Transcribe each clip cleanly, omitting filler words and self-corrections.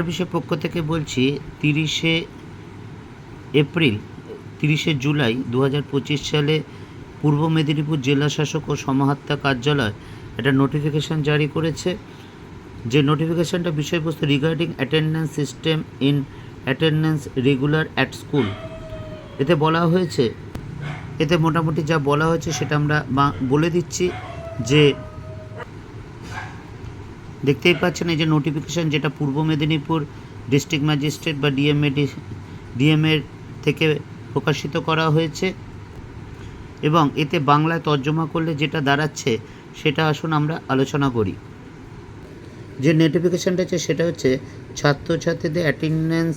বিষয় পক্ষ থেকে বলছি 30শে জুলাই 2025 সালে পূর্ব মেদিনীপুর জেলা শাসক ও সমাহর্তা কার্যালয় একটা নোটিফিকেশন জারি করেছে। যে নোটিফিকেশনটা বিষয়বস্তু regarding attendance system in attendance regular at school. এতে বলা হয়েছে, এতে মোটামুটি যা বলা হয়েছে সেটা আমরা বলে দিচ্ছি। যে দেখতেই পাচ্ছেন এই যে নোটিফিকেশান, যেটা পূর্ব মেদিনীপুর ডিস্ট্রিক্ট ম্যাজিস্ট্রেট বা ডিএমএর থেকে প্রকাশিত করা হয়েছে এবং এতে বাংলায় তর্জমা করলে যেটা দাঁড়াচ্ছে সেটা আসুন আমরা আলোচনা করি। যে নোটিফিকেশানটা আছে সেটা হচ্ছে ছাত্রছাত্রীদের অ্যাটেন্ডেন্স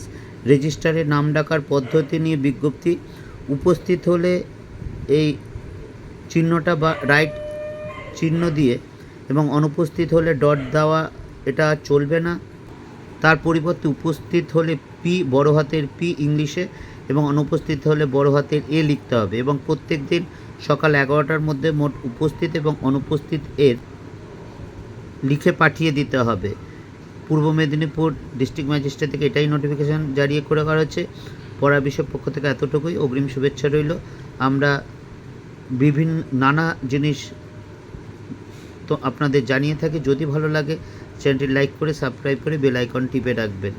রেজিস্টারে নাম ডাকার পদ্ধতি নিয়ে বিজ্ঞপ্তি। উপস্থিত হলে এই চিহ্নটা বা রাইট চিহ্ন দিয়ে এবং অনুপস্থিত হলে ডট দেওয়া এটা চলবে না। তার পরিবর্তে উপস্থিত হলে পি, বড় হাতের পি ইংলিশে, এবং অনুপস্থিত হলে বড় হাতের এ লিখতে হবে এবং প্রত্যেক দিন সকাল 11টার মধ্যে মোট উপস্থিত এবং অনুপস্থিত এর লিখে পাঠিয়ে দিতে হবে। পূর্ব মেদিনীপুর ডিস্ট্রিক্ট ম্যাজিস্ট্রেট থেকে এটাই নোটিফিকেশান জারি করে করা হচ্ছে। পড়া বিষয়ের পক্ষ থেকে এতটুকুই। অগ্রিম শুভেচ্ছা রইল। আমরা নানা জিনিস তো আপনাদের জানিয়ে থাকি। যদি ভালো লাগে চ্যানেলটি লাইক করে সাবস্ক্রাইব করে বেল আইকন টিপে রাখবেন।